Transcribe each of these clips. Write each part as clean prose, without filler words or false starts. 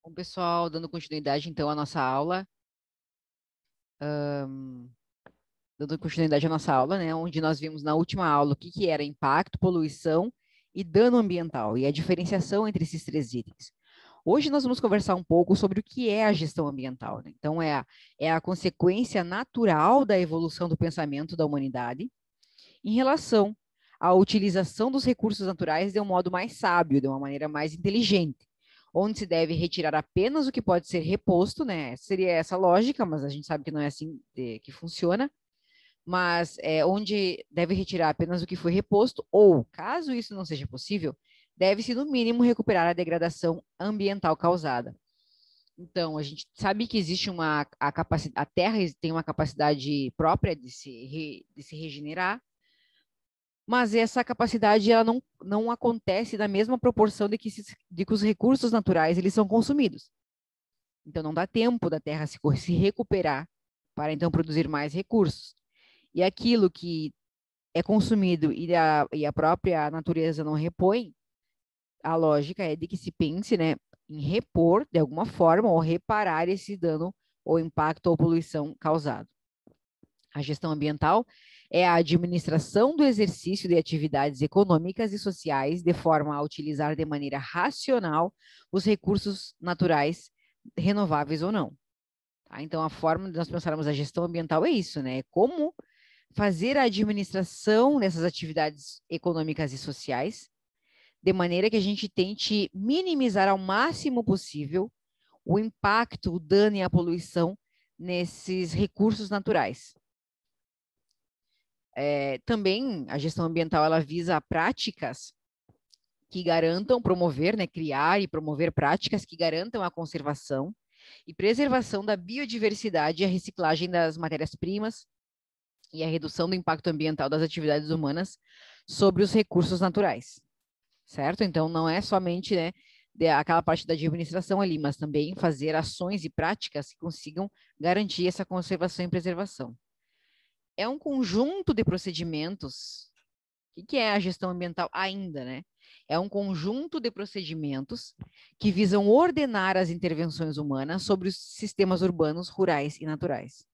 Bom, pessoal, dando continuidade então à nossa aula, né, onde nós vimos na última aula o que era impacto, poluição e dano ambiental e a diferenciação entre esses três itens. Hoje nós vamos conversar um pouco sobre o que é a gestão ambiental, né? Então, é a consequência natural da evolução do pensamento da humanidade em relação à utilização dos recursos naturais de um modo mais sábio, de uma maneira mais inteligente, onde se deve retirar apenas o que pode ser reposto, né? Seria essa lógica, mas a gente sabe que não é assim que funciona, mas onde deve retirar apenas o que foi reposto, ou, caso isso não seja possível, deve-se, no mínimo, recuperar a degradação ambiental causada. Então, a gente sabe que existe a Terra tem uma capacidade própria de se regenerar, mas essa capacidade ela não acontece na mesma proporção de que os recursos naturais eles são consumidos. Então, não dá tempo da Terra se recuperar para, então, produzir mais recursos. E aquilo que é consumido e a própria natureza não repõe, a lógica é de que se pense, né, em repor, de alguma forma, ou reparar esse dano ou impacto ou poluição causado. A gestão ambiental é a administração do exercício de atividades econômicas e sociais de forma a utilizar de maneira racional os recursos naturais, renováveis ou não. Tá? Então, a forma de nós pensarmos a gestão ambiental é isso, né? Como fazer a administração dessas atividades econômicas e sociais de maneira que a gente tente minimizar ao máximo possível o impacto, o dano e a poluição nesses recursos naturais. Também a gestão ambiental ela visa práticas que garantam promover, né, criar e promover práticas que garantam a conservação e preservação da biodiversidade e a reciclagem das matérias-primas e a redução do impacto ambiental das atividades humanas sobre os recursos naturais, certo? Então, não é somente, né, aquela parte da administração ali, mas também fazer ações e práticas que consigam garantir essa conservação e preservação. É um conjunto de procedimentos. O que é a gestão ambiental ainda, né? É um conjunto de procedimentos que visam ordenar as intervenções humanas sobre os sistemas urbanos, rurais e naturais.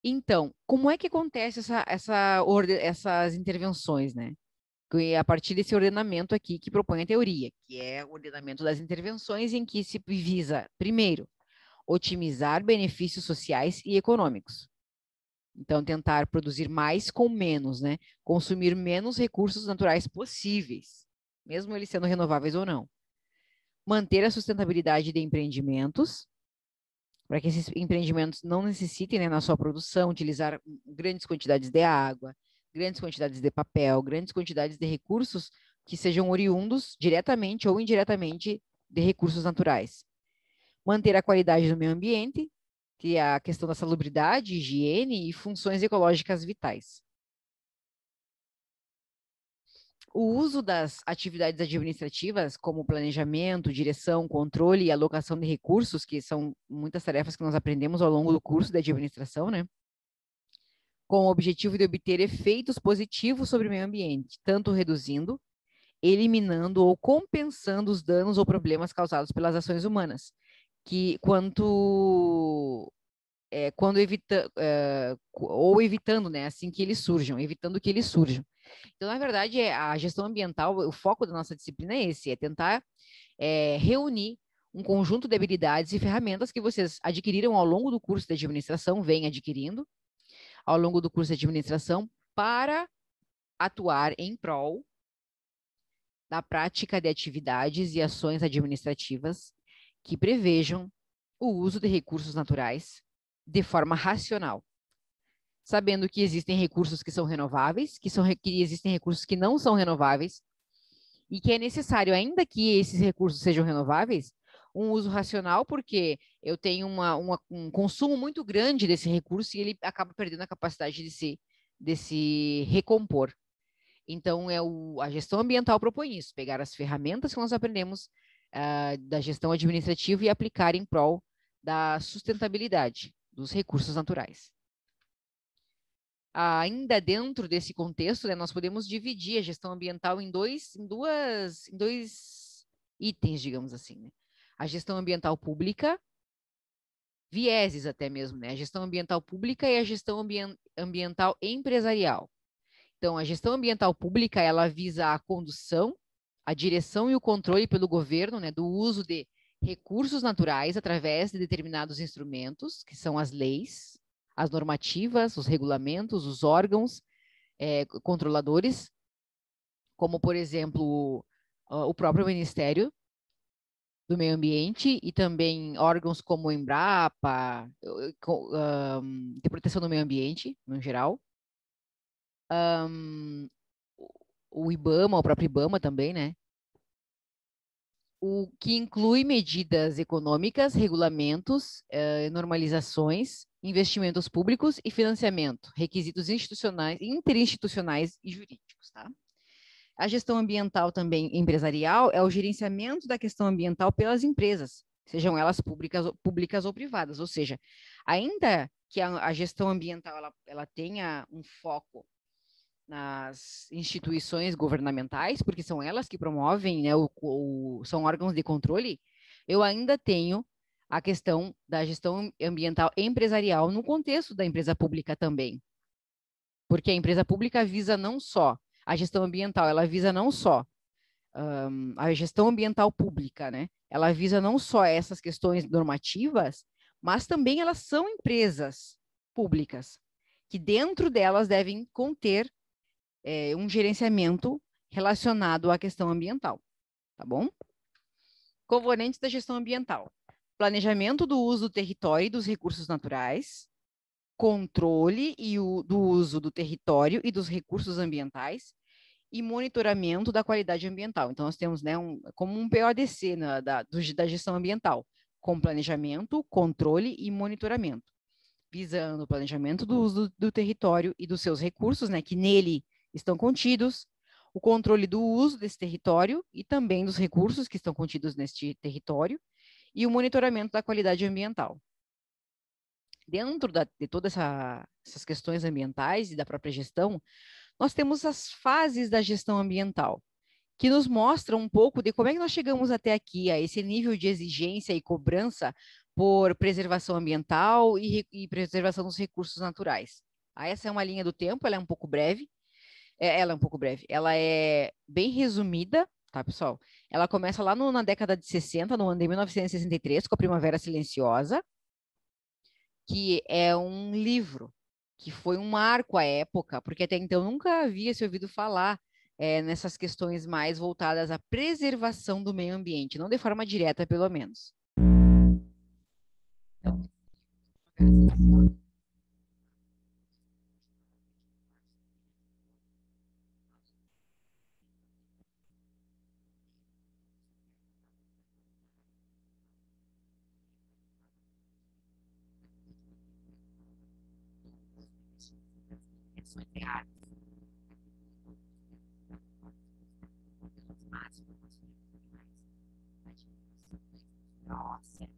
Então, como é que acontece essas intervenções, né? A partir desse ordenamento aqui que propõe a teoria, que é o ordenamento das intervenções em que se visa, primeiro, otimizar benefícios sociais e econômicos. Então, tentar produzir mais com menos, né? Consumir menos recursos naturais possíveis, mesmo eles sendo renováveis ou não. Manter a sustentabilidade de empreendimentos, para que esses empreendimentos não necessitem, né, na sua produção, utilizar grandes quantidades de água, grandes quantidades de papel, grandes quantidades de recursos que sejam oriundos diretamente ou indiretamente de recursos naturais. Manter a qualidade do meio ambiente, que é a questão da salubridade, higiene e funções ecológicas vitais. O uso das atividades administrativas, como planejamento, direção, controle e alocação de recursos, que são muitas tarefas que nós aprendemos ao longo do curso de administração, né? Com o objetivo de obter efeitos positivos sobre o meio ambiente, tanto reduzindo, eliminando ou compensando os danos ou problemas causados pelas ações humanas, que quando ou evitando, né, assim que eles surjam, evitando que eles surjam. Então, na verdade, a gestão ambiental, o foco da nossa disciplina é esse, é tentar reunir um conjunto de habilidades e ferramentas que vocês adquiriram ao longo do curso de administração, vêm adquirindo ao longo do curso de administração, para atuar em prol da prática de atividades e ações administrativas que prevejam o uso de recursos naturais de forma racional, sabendo que existem recursos que são renováveis, que existem recursos que não são renováveis, e que é necessário, ainda que esses recursos sejam renováveis, um uso racional, porque eu tenho um consumo muito grande desse recurso e ele acaba perdendo a capacidade de se recompor. Então, a gestão ambiental propõe isso, pegar as ferramentas que nós aprendemos da gestão administrativa e aplicar em prol da sustentabilidade dos recursos naturais. Ainda dentro desse contexto, né, nós podemos dividir a gestão ambiental em dois itens, digamos assim, né? A gestão ambiental pública, vieses até mesmo, né? A gestão ambiental pública e a gestão ambiental empresarial. Então, a gestão ambiental pública, ela visa a condução, a direção e o controle pelo governo, né, do uso de recursos naturais através de determinados instrumentos, que são as leis, as normativas, os regulamentos, os órgãos controladores, como, por exemplo, o próprio Ministério do Meio Ambiente e também órgãos como o Embrapa, de proteção do meio ambiente, no geral, o IBAMA, o próprio IBAMA também, né? O que inclui medidas econômicas, regulamentos, normalizações, investimentos públicos e financiamento, requisitos institucionais, interinstitucionais e jurídicos, tá? A gestão ambiental também empresarial é o gerenciamento da questão ambiental pelas empresas, sejam elas públicas ou privadas, ou seja, ainda que a gestão ambiental ela tenha um foco nas instituições governamentais, porque são elas que promovem, né, são órgãos de controle, eu ainda tenho a questão da gestão ambiental empresarial no contexto da empresa pública também. Porque a empresa pública visa não só a gestão ambiental, ela visa não só a gestão ambiental pública, né? Ela visa não só essas questões normativas, mas também elas são empresas públicas, que dentro delas devem conter um gerenciamento relacionado à questão ambiental, tá bom? Componentes da gestão ambiental: planejamento do uso do território e dos recursos naturais, controle do uso do território e dos recursos ambientais e monitoramento da qualidade ambiental. Então, nós temos, né, como um PODC da gestão ambiental, com planejamento, controle e monitoramento, visando o planejamento do uso do território e dos seus recursos, né, que nele estão contidos, o controle do uso desse território e também dos recursos que estão contidos neste território e o monitoramento da qualidade ambiental. Dentro de todas essas questões ambientais e da própria gestão, nós temos as fases da gestão ambiental, que nos mostram um pouco de como é que nós chegamos até aqui, a esse nível de exigência e cobrança por preservação ambiental e preservação dos recursos naturais. Essa é uma linha do tempo, ela é um pouco breve, ela é bem resumida, tá, pessoal? Ela começa lá na década de 60, no ano de 1963, com a Primavera Silenciosa, que é um livro que foi um marco à época, porque até então nunca havia se ouvido falar nessas questões mais voltadas à preservação do meio ambiente, não de forma direta, pelo menos. Então, nossa,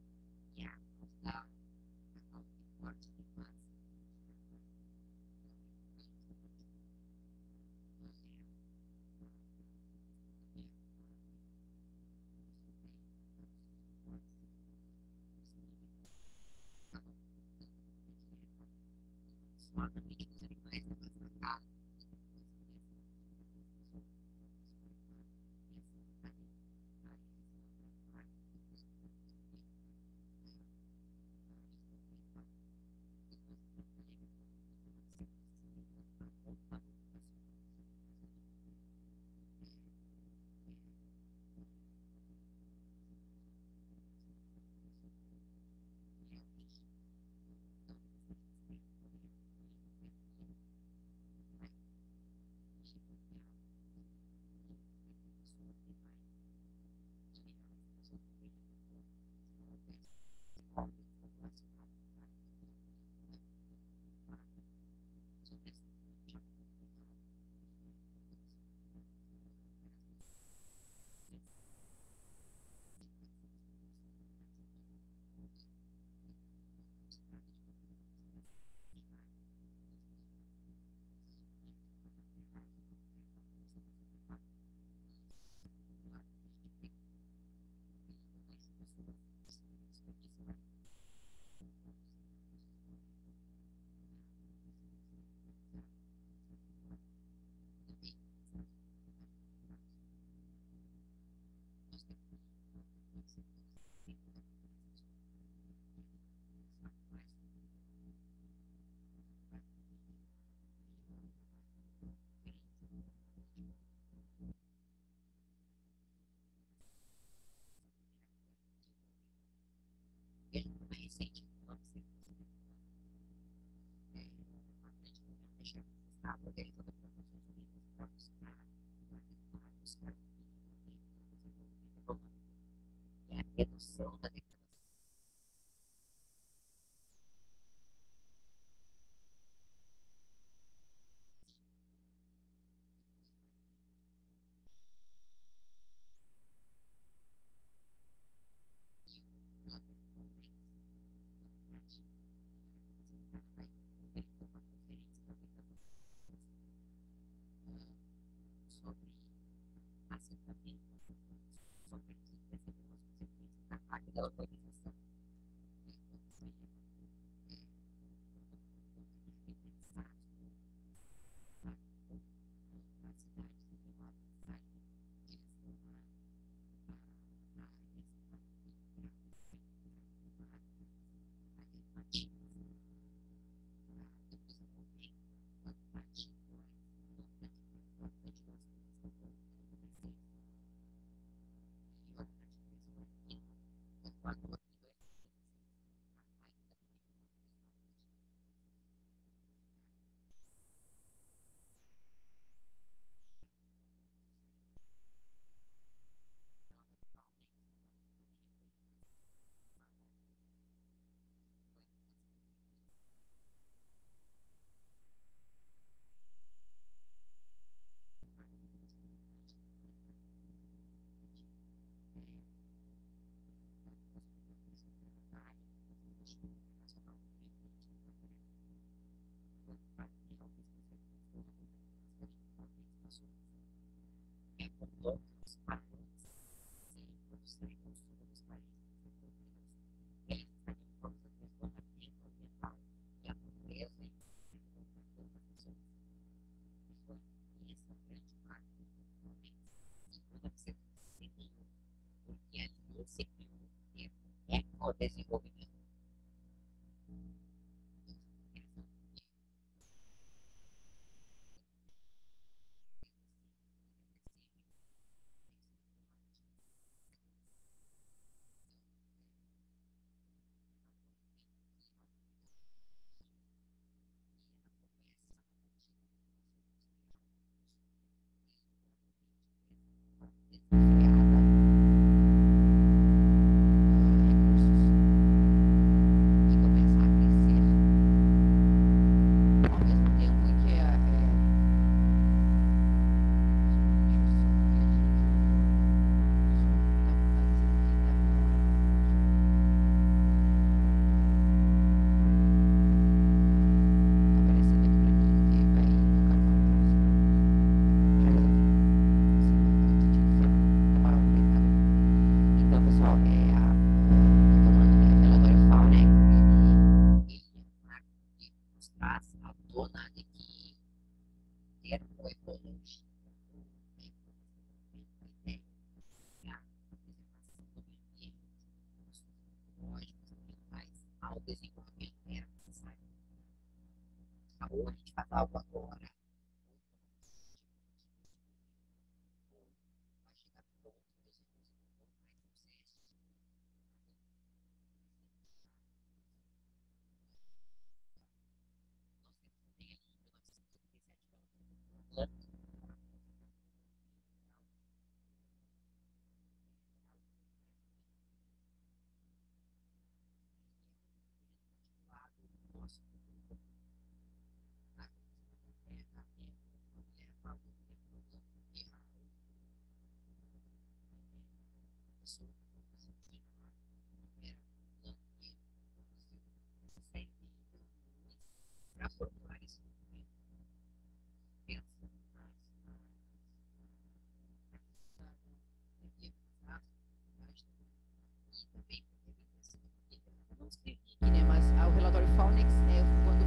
Né, mas o relatório Faunex é quando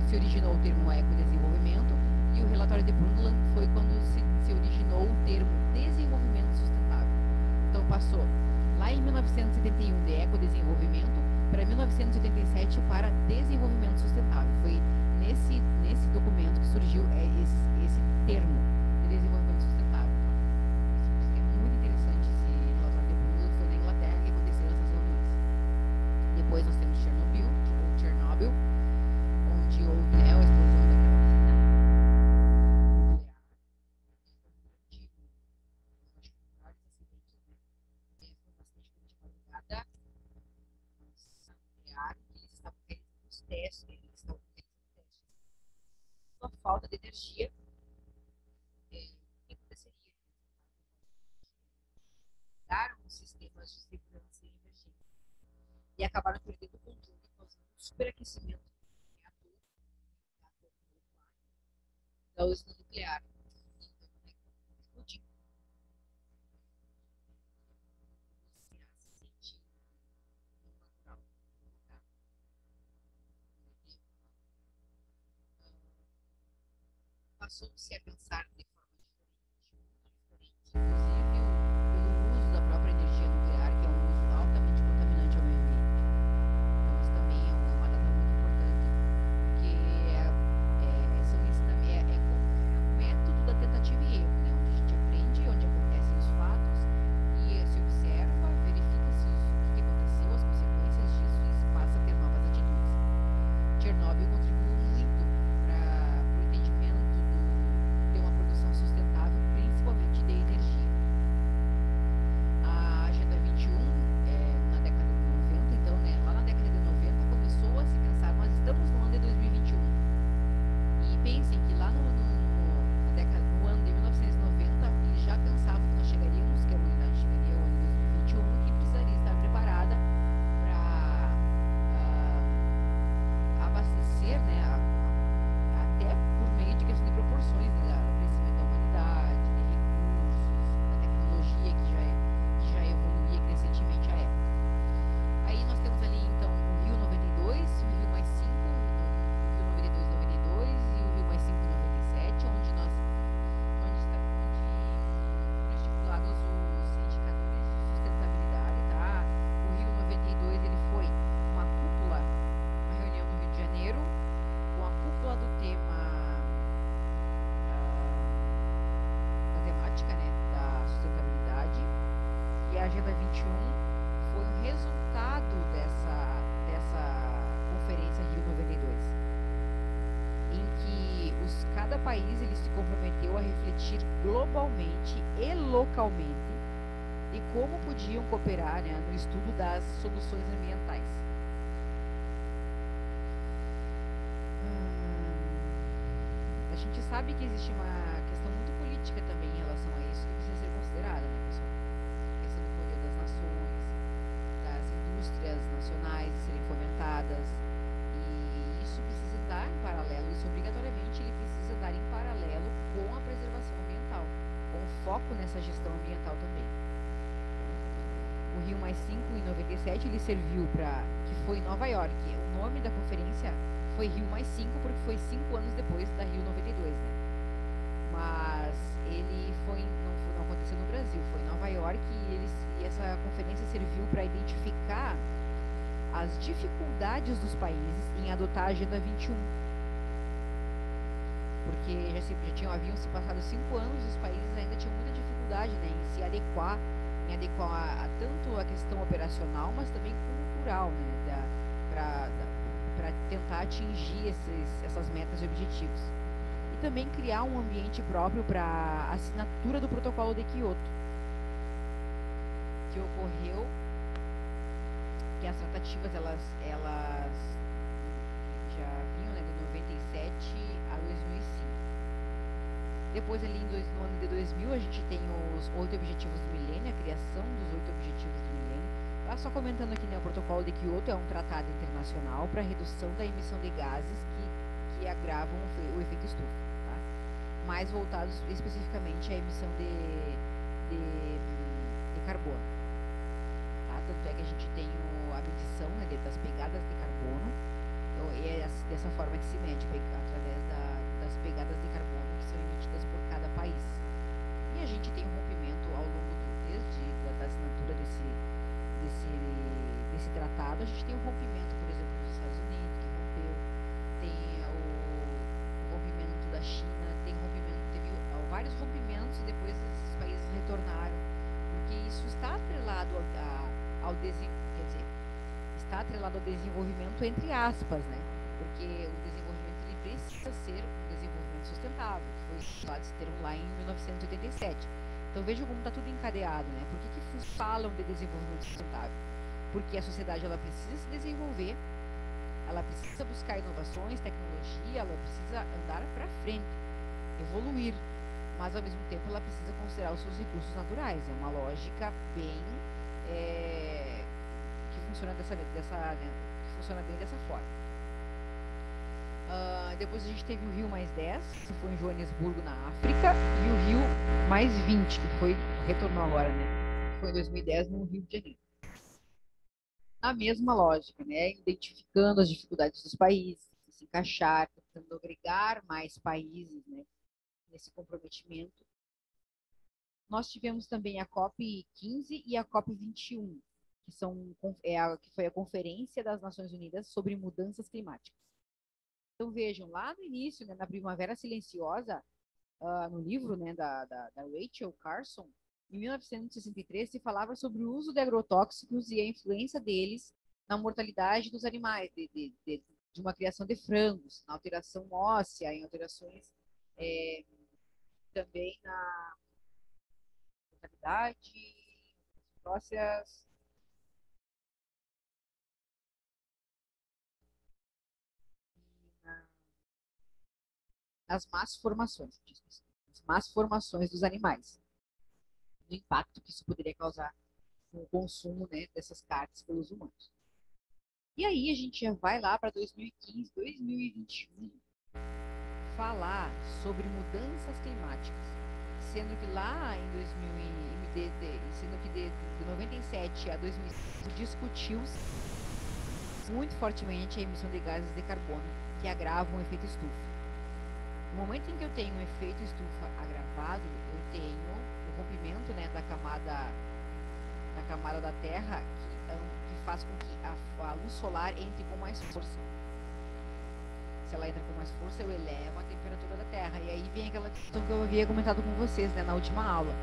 se originou o termo ecodesenvolvimento, e o relatório de Brundtland foi quando se originou o termo desenvolvimento sustentável. Então passou lá em 1971 de ecodesenvolvimento para 1987 para desenvolvimento sustentável. Foi nesse documento que surgiu esse termo de desenvolvimento sustentável. É muito interessante esse relatório de Brundtland, foi na Inglaterra que aconteceram essas reuniões. Depois nós temos Chernobyl, onde houve, né, a explosão daquela usina nuclear. Uma falta de energia, que aconteceria? Daram os sistemas de segurança e emergência e acabaram perdendo o controle, causando um superaquecimento do reator da usina nuclear. Então, explodiu. passou-se a pensar de forma diferente. Inclusive, pelo uso da própria energia nuclear, que é um uso altamente contaminante ao meio ambiente. Então, isso também é uma data muito importante, porque são é um método da tentativa e erro, né? Onde a gente aprende, onde acontecem os fatos e se observa, verifica-se o que aconteceu, as consequências disso e se passa a ter novas atitudes. Chernobyl contribuiu muito para o entendimento de uma produção sustentável, principalmente de energia. A Agenda 21, na década de 90, então, né, lá na década de 90 começou a se pensar, nós estamos no ano de 2021. E pensem que lá no ano de 1990, eles já pensavam que nós chegaríamos, que a humanidade chegaria ao ano de 2021, que precisaria estar preparada para abastecer, né, até por meio de questão de proporções, né, do crescimento da humanidade, de recursos, da tecnologia que já evoluía crescentemente à época. Aí nós temos ali, então, o Rio 92, o Rio mais 5, o Rio 92, 92 e o Rio mais 5, 97, onde foram estipulados os indicadores de sustentabilidade, tá? O Rio 92, ele foi uma cúpula, uma reunião no Rio de Janeiro, com a cúpula do tema, da temática, né, da sustentabilidade, e a Agenda 21 foi um resultado dessa conferência Rio 92, em que cada país ele se comprometeu a refletir globalmente e localmente de como podiam cooperar, né, no estudo das soluções ambientais. A gente sabe que existe uma questão muito política também em relação a isso, que precisa ser considerada, né, pessoal? A questão do poder das nações, das indústrias nacionais serem fomentadas, e isso precisa andar em paralelo, isso obrigatoriamente ele precisa andar em paralelo com a preservação ambiental, com foco nessa gestão ambiental também. O Rio mais 5, em 97, ele serviu para, que foi em Nova York, o nome da conferência foi Rio mais 5, porque foi 5 anos depois da Rio 92, né? Mas ele não aconteceu no Brasil, foi em Nova York, e essa conferência serviu para identificar as dificuldades dos países em adotar a Agenda 21. Porque haviam se passado 5 anos e os países ainda tinham muita dificuldade, né, em se adequar, a tanto a questão operacional, mas também cultural, né, para tentar atingir essas metas e objetivos. E também criar um ambiente próprio para a assinatura do Protocolo de Kyoto, que ocorreu, que as tratativas elas já vinham, né, de 97 a 2005. Depois ali no ano de 2000 a gente tem os 8 Objetivos do Milênio, a criação dos 8 Objetivos do Milênio. Só comentando aqui, né, o Protocolo de Kyoto é um tratado internacional para redução da emissão de gases que agravam o efeito estufa, tá? Mais voltados especificamente à emissão de carbono, tá? Tanto é que a gente tem a medição, né, das pegadas de carbono, e é dessa forma que se mede, através das pegadas de carbono que são emitidas por cada país. E a gente tem um rompimento ao longo desde da assinatura desse tratado, a gente tem um rompimento, por exemplo, dos Estados Unidos, que rompeu, tem o rompimento da China, teve vários rompimentos e depois esses países retornaram, porque isso está atrelado está atrelado ao desenvolvimento, entre aspas, né? Porque o desenvolvimento ele precisa ser um desenvolvimento sustentável, que foi estipulado esse termo lá em 1987. Então vejam como está tudo encadeado, né? Por que falam de desenvolvimento sustentável? Porque a sociedade ela precisa se desenvolver, ela precisa buscar inovações, tecnologia, ela precisa andar para frente, evoluir, mas ao mesmo tempo ela precisa considerar os seus recursos naturais. É uma lógica bem que funciona que funciona bem dessa forma. Depois a gente teve o Rio mais 10, que foi em Joanesburgo, na África, e o Rio mais 20, que retornou agora, né? Foi em 2010 no Rio de Janeiro. A mesma lógica, né? Identificando as dificuldades dos países, se encaixar, tentando agregar mais países, né? nesse comprometimento. Nós tivemos também a COP15 e a COP21, que foi a Conferência das Nações Unidas sobre Mudanças Climáticas. Então, vejam, lá no início, né, na Primavera Silenciosa, no livro, né, da Rachel Carson, em 1963, se falava sobre o uso de agrotóxicos e a influência deles na mortalidade dos animais, de uma criação de frangos, na alteração óssea, em alterações também na mortalidade ósseas, nas más formações, as más formações dos animais, do impacto que isso poderia causar no consumo, né, dessas carnes pelos humanos. E aí a gente já vai lá para 2015, 2021, falar sobre mudanças climáticas, sendo que lá em 2000, sendo que de 97 a 2005 discutiu-se muito fortemente a emissão de gases de carbono que agravam o efeito estufa. No momento em que eu tenho um efeito estufa agravado, eu tenho o rompimento, né, da camada da Terra que faz com que a luz solar entre com mais força. Se ela entra com mais força, eu elevo a temperatura da Terra. E aí vem aquela questão que eu havia comentado com vocês, né, na última aula,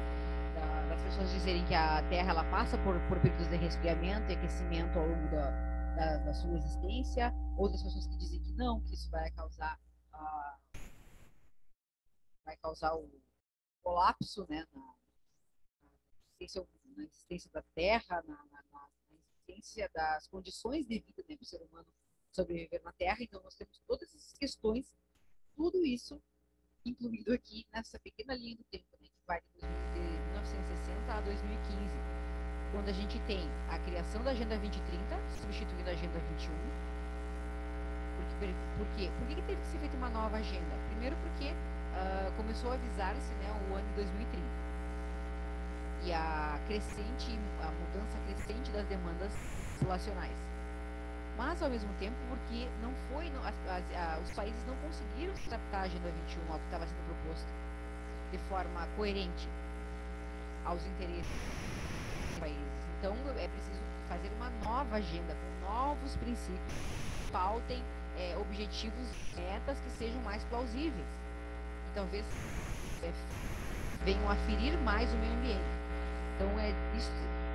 das pessoas dizerem que a Terra ela passa por períodos de resfriamento e aquecimento ao longo da sua existência. Outras pessoas que dizem que não, que isso vai causar o colapso, né, na existência da Terra, na existência das condições de vida, né, para o ser humano sobreviver na Terra. Então, nós temos todas essas questões, tudo isso incluído aqui nessa pequena linha do tempo, né, que vai de 1960 a 2015, quando a gente tem a criação da Agenda 2030, substituindo a Agenda 21. Por quê? Por que teve que ser feita uma nova agenda? Primeiro porque começou a avisar-se, né, o ano de 2030. E a mudança crescente das demandas populacionais. Mas, ao mesmo tempo, porque os países não conseguiram se adaptar à Agenda 21, ao que estava sendo proposto, de forma coerente aos interesses dos países. Então, é preciso fazer uma nova agenda, com novos princípios, que pautem objetivos, metas que sejam mais plausíveis. E talvez venham a ferir mais o meio ambiente. Então, isso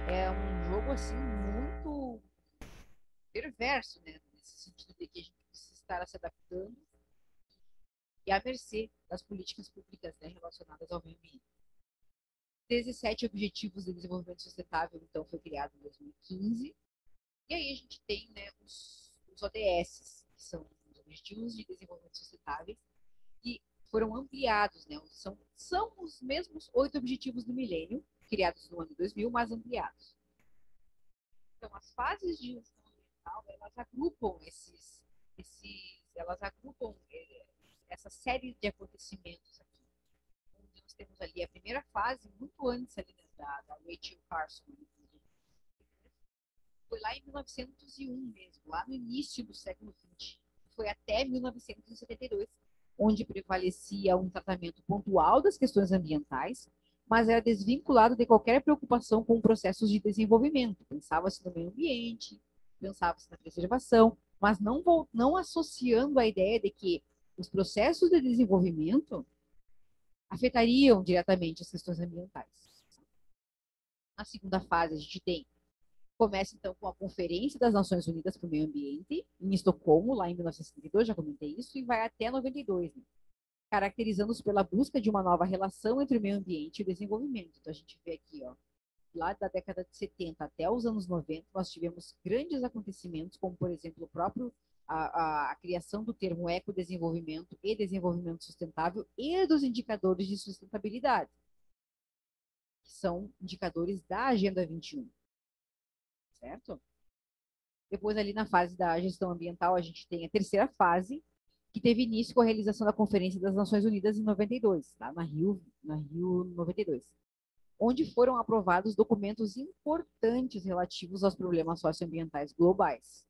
é um jogo, assim, muito perverso, né? Nesse sentido de que a gente precisa estar se adaptando e à mercê das políticas públicas, né, relacionadas ao meio ambiente. 17 Objetivos de Desenvolvimento Sustentável, então, foi criado em 2015. E aí a gente tem, né, os ODS, que são os Objetivos de Desenvolvimento Sustentáveis, que foram ampliados, né? São os mesmos 8 Objetivos do Milênio, criados no ano 2000, mas ampliados. Então, as fases de gestão ambiental, elas agrupam essa série de acontecimentos aqui. Onde nós temos ali a primeira fase, muito antes ali, né, da Rachel Carson, foi lá em 1901 mesmo, lá no início do século XX. Foi até 1972, onde prevalecia um tratamento pontual das questões ambientais, mas era desvinculado de qualquer preocupação com processos de desenvolvimento. Pensava-se no meio ambiente, pensava-se na preservação, mas não associando a ideia de que os processos de desenvolvimento afetariam diretamente as questões ambientais. Na segunda fase, a gente começa, então, com a Conferência das Nações Unidas para o Meio Ambiente, em Estocolmo, lá em 1972, já comentei isso, e vai até 92, né? Caracterizando-se pela busca de uma nova relação entre o meio ambiente e o desenvolvimento. Então, a gente vê aqui, ó, lá da década de 70 até os anos 90, nós tivemos grandes acontecimentos, como, por exemplo, a criação do termo ecodesenvolvimento e desenvolvimento sustentável e dos indicadores de sustentabilidade, que são indicadores da Agenda 21. Certo? Depois, ali na fase da gestão ambiental, a gente tem a terceira fase, que teve início com a realização da Conferência das Nações Unidas em 92, tá? na Rio 92, onde foram aprovados documentos importantes relativos aos problemas socioambientais globais.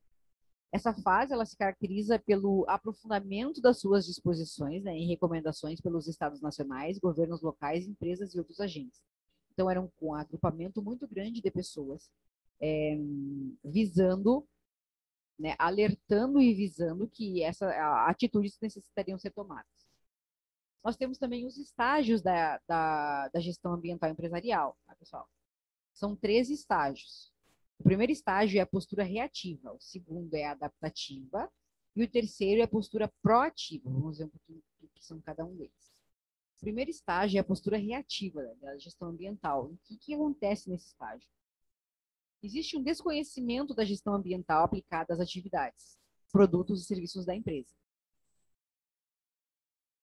Essa fase ela se caracteriza pelo aprofundamento das suas disposições, né, em recomendações pelos estados nacionais, governos locais, empresas e outros agentes. Então, era um agrupamento muito grande de pessoas visando, né, alertando e visando que essas atitudes necessitariam ser tomadas. Nós temos também os estágios da gestão ambiental empresarial, tá, pessoal? São 13 estágios. O primeiro estágio é a postura reativa, o segundo é a adaptativa e o terceiro é a postura proativa. Vamos ver um pouquinho o que são cada um deles. O primeiro estágio é a postura reativa da gestão ambiental. O que acontece nesse estágio? Existe um desconhecimento da gestão ambiental aplicada às atividades, produtos e serviços da empresa.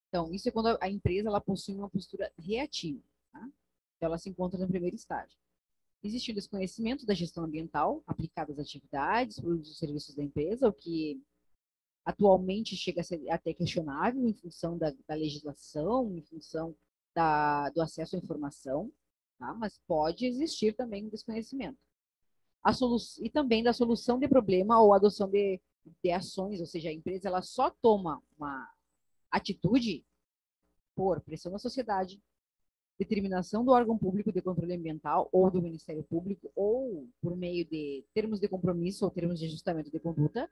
Então, isso é quando a empresa ela possui uma postura reativa. Tá? Então, ela se encontra no primeiro estágio. Existe o desconhecimento da gestão ambiental aplicada às atividades, produtos e serviços da empresa, o que atualmente chega a ser até questionável em função da legislação, em função do acesso à informação, tá? Mas pode existir também um desconhecimento. E também da solução de problema ou adoção de ações, ou seja, a empresa ela só toma uma atitude por pressão da sociedade, determinação do órgão público de controle ambiental ou do Ministério Público ou por meio de termos de compromisso ou termos de ajustamento de conduta,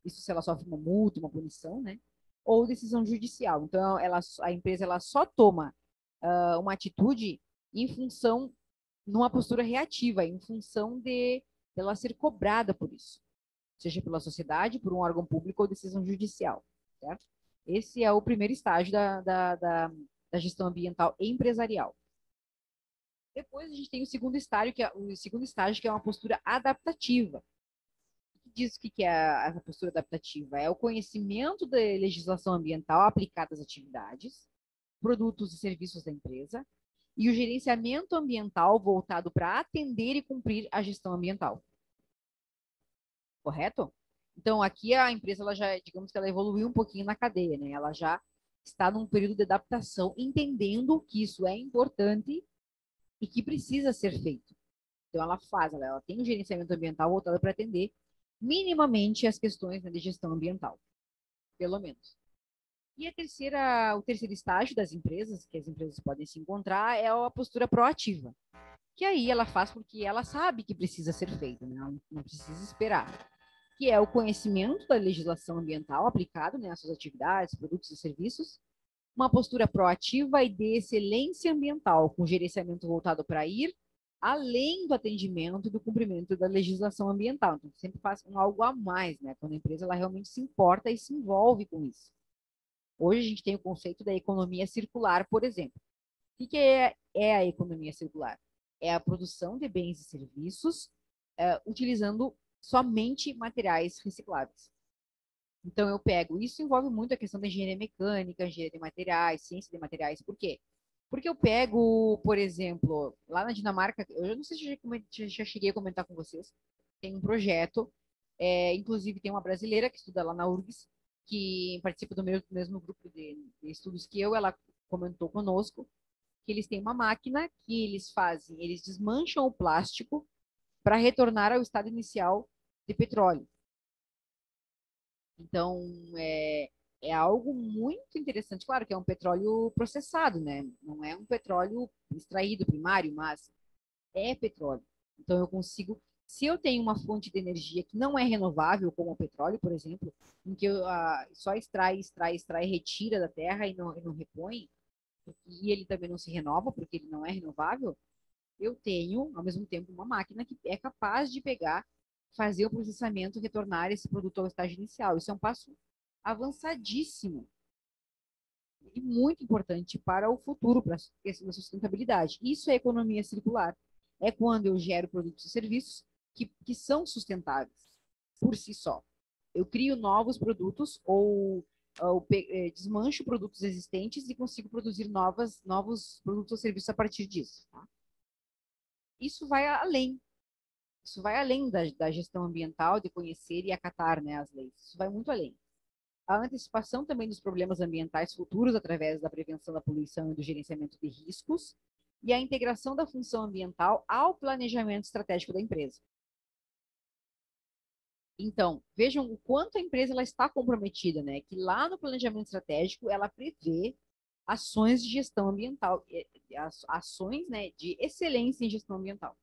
isso se ela sofre uma multa, uma punição, né? Ou decisão judicial. Então, a empresa ela só toma uma atitude em função, numa postura reativa, em função de ela ser cobrada por isso, seja pela sociedade, por um órgão público ou decisão judicial, certo? Esse é o primeiro estágio da gestão ambiental empresarial. Depois a gente tem o segundo estágio, que é uma postura adaptativa. O que diz o que é essa postura adaptativa? É o conhecimento da legislação ambiental aplicada às atividades, produtos e serviços da empresa, e o gerenciamento ambiental voltado para atender e cumprir a gestão ambiental. Correto? Então, aqui a empresa, ela já, digamos que ela evoluiu um pouquinho na cadeia, né? Ela já está num período de adaptação, entendendo que isso é importante e que precisa ser feito. Então, ela tem um gerenciamento ambiental voltado para atender minimamente as questões, né, de gestão ambiental, pelo menos. E o terceiro estágio das empresas, que as empresas podem se encontrar, é a postura proativa, que aí ela faz porque ela sabe que precisa ser feito, né? Ela não precisa esperar, que é o conhecimento da legislação ambiental aplicado, né, às suas atividades, produtos e serviços, uma postura proativa e de excelência ambiental, com gerenciamento voltado para ir além do atendimento e do cumprimento da legislação ambiental. Então, sempre faz algo a mais, né? Quando a empresa ela realmente se importa e se envolve com isso. Hoje a gente tem o conceito da economia circular, por exemplo. O que é a economia circular? É a produção de bens e serviços utilizando somente materiais recicláveis. Então, isso envolve muito a questão da engenharia mecânica, engenharia de materiais, ciência de materiais. Por quê? Porque eu pego, por exemplo, lá na Dinamarca, eu não sei se já cheguei a comentar com vocês, tem um projeto, inclusive tem uma brasileira que estuda lá na URGS, que participa do mesmo grupo de estudos que eu, ela comentou conosco, que eles têm uma máquina que eles desmancham o plástico para retornar ao estado inicial de petróleo. Então, é algo muito interessante. Claro que é um petróleo processado, né? Não é um petróleo extraído primário, mas é petróleo. Então, se eu tenho uma fonte de energia que não é renovável, como o petróleo, por exemplo, em que só extrai, retira da terra e não repõe, e ele também não se renova, porque ele não é renovável, eu tenho, ao mesmo tempo, uma máquina que é capaz de pegar, fazer o processamento, retornar esse produto ao estágio inicial. Isso é um passo avançadíssimo e muito importante para o futuro, para a questão da sustentabilidade. Isso é economia circular. É quando eu gero produtos e serviços que são sustentáveis por si só. Eu crio novos produtos ou desmancho produtos existentes e consigo produzir novos produtos ou serviços a partir disso. Tá? Isso vai além. Isso vai além da gestão ambiental, de conhecer e acatar, né, as leis. Isso vai muito além. A antecipação também dos problemas ambientais futuros através da prevenção da poluição e do gerenciamento de riscos e a integração da função ambiental ao planejamento estratégico da empresa. Então, vejam o quanto a empresa ela está comprometida, né? Que lá no planejamento estratégico ela prevê ações de gestão ambiental, ações, né, de excelência em gestão ambiental.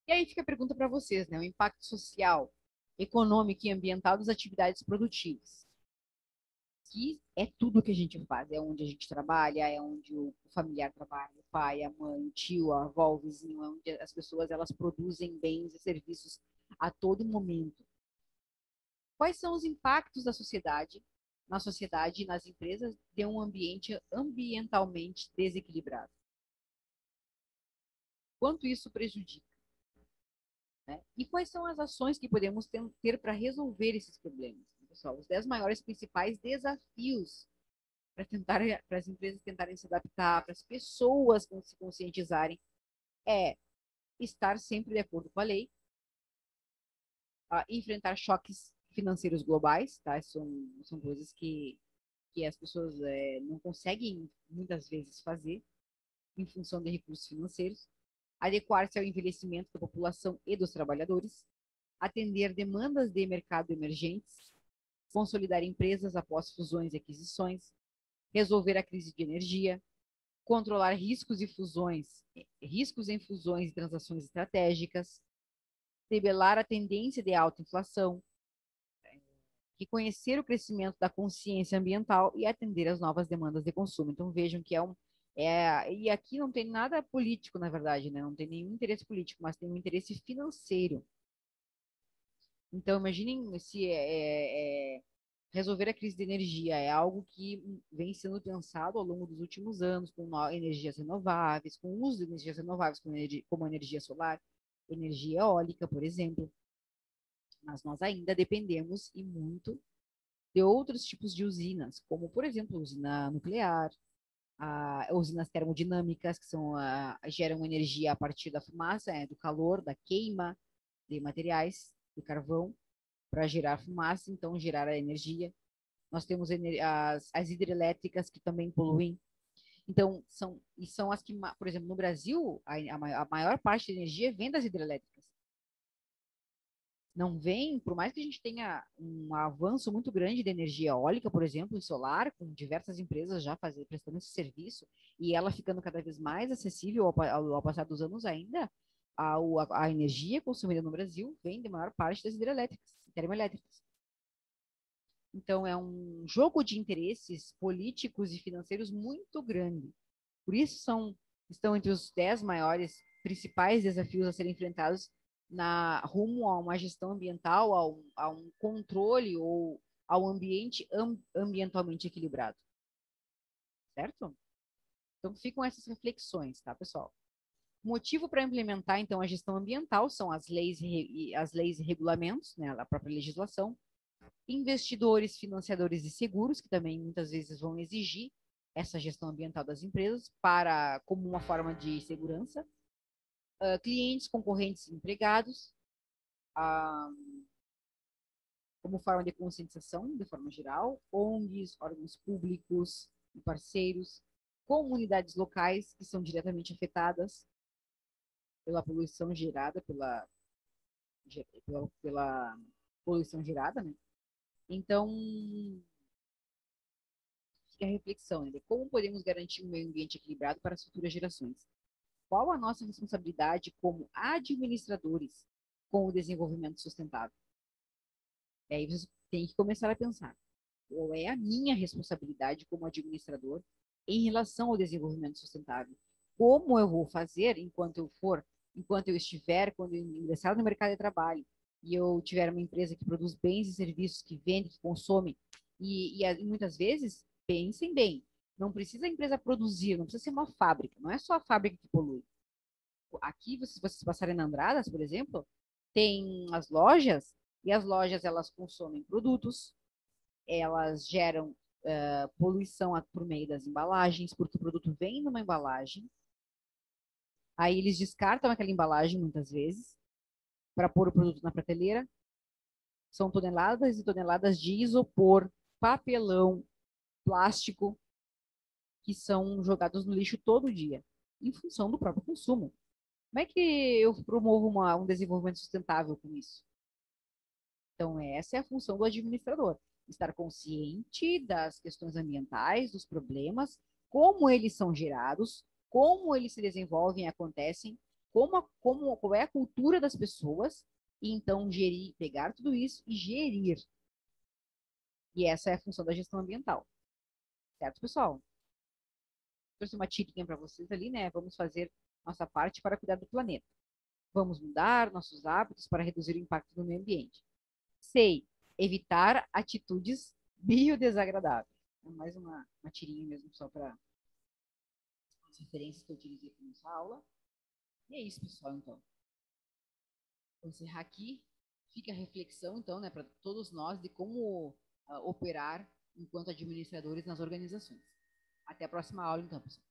E aí fica a pergunta para vocês, né? O impacto social, econômico e ambiental das atividades produtivas. Que é tudo que a gente faz, é onde a gente trabalha, é onde o familiar trabalha, o pai, a mãe, o tio, a avó, o vizinho, é onde as pessoas elas produzem bens e serviços a todo momento. Quais são os impactos da sociedade, na sociedade e nas empresas de um ambiente ambientalmente desequilibrado? Quanto isso prejudica? Né? E quais são as ações que podemos ter para resolver esses problemas? Pessoal, os 10 maiores principais desafios para as empresas tentarem se adaptar, para as pessoas se conscientizarem, é estar sempre de acordo com a lei, enfrentar choques financeiros globais, tá? São coisas que as pessoas não conseguem muitas vezes fazer em função de recursos financeiros, adequar-se ao envelhecimento da população e dos trabalhadores, atender demandas de mercado emergentes, consolidar empresas após fusões e aquisições, resolver a crise de energia, controlar riscos em fusões e transações estratégicas, debelar a tendência de alta inflação, reconhecer o crescimento da consciência ambiental e atender às novas demandas de consumo. Então vejam que e aqui não tem nada político, na verdade, né? Não tem nenhum interesse político, mas tem um interesse financeiro. Então imaginem se resolver a crise de energia é algo que vem sendo pensado ao longo dos últimos anos, com energias renováveis, com o uso de energias renováveis, como energia solar, energia eólica, por exemplo. Mas nós ainda dependemos e muito de outros tipos de usinas, como, por exemplo, a usina nuclear, usinas termodinâmicas, que geram energia a partir da fumaça, do calor, da queima de materiais, de carvão, para gerar fumaça, então gerar a energia. Nós temos as hidrelétricas que também poluem. Então, são as que, por exemplo, no Brasil, a maior parte da energia vem das hidrelétricas. Não vem, por mais que a gente tenha um avanço muito grande de energia eólica, por exemplo, e solar, com diversas empresas já prestando esse serviço, e ela ficando cada vez mais acessível ao passar dos anos ainda, a energia consumida no Brasil vem de maior parte das hidrelétricas, termoelétricas. Então, é um jogo de interesses políticos e financeiros muito grande. Por isso, estão entre os 10 maiores principais desafios a serem enfrentados rumo a uma gestão ambiental, a um controle ou ao ambiente ambientalmente equilibrado. Certo? Então, ficam essas reflexões, tá, pessoal? O motivo para implementar, então, a gestão ambiental são as leis e regulamentos, né, a própria legislação, investidores, financiadores e seguros, que também muitas vezes vão exigir essa gestão ambiental das empresas como uma forma de segurança, clientes, concorrentes e empregados, como forma de conscientização, de forma geral, ONGs, órgãos públicos e parceiros, comunidades locais que são diretamente afetadas pela poluição gerada, pela poluição gerada, né? Então, fica a reflexão, né, de como podemos garantir um meio ambiente equilibrado para as futuras gerações. Qual a nossa responsabilidade como administradores com o desenvolvimento sustentável? E aí você tem que começar a pensar, qual é a minha responsabilidade como administrador em relação ao desenvolvimento sustentável? Como eu vou fazer enquanto eu estiver, quando eu ingressar no mercado de trabalho e eu tiver uma empresa que produz bens e serviços, que vende, que consome, e muitas vezes, pensem bem, não precisa a empresa produzir, não precisa ser uma fábrica, não é só a fábrica que polui. Aqui, se vocês passarem na Andradas, por exemplo, tem as lojas, e as lojas elas consomem produtos, elas geram poluição por meio das embalagens, porque o produto vem numa embalagem, aí eles descartam aquela embalagem muitas vezes para pôr o produto na prateleira. São toneladas e toneladas de isopor, papelão, plástico que são jogados no lixo todo dia, em função do próprio consumo. Como é que eu promovo um desenvolvimento sustentável com isso? Então, essa é a função do administrador, estar consciente das questões ambientais, dos problemas, como eles são gerados, como eles se desenvolvem e acontecem, qual é a cultura das pessoas, e então gerir, pegar tudo isso e gerir. E essa é a função da gestão ambiental. Certo, pessoal? Trouxe uma tirinha para vocês ali, né? Vamos fazer nossa parte para cuidar do planeta. Vamos mudar nossos hábitos para reduzir o impacto do meio ambiente. Sei, evitar atitudes biodesagradáveis. É mais uma tirinha mesmo, só para as referências que eu utilizei para nossa aula. E é isso, pessoal, então. Vou encerrar aqui. Fica a reflexão, então, né, para todos nós de como operar enquanto administradores nas organizações. Até a próxima aula, então, pessoal.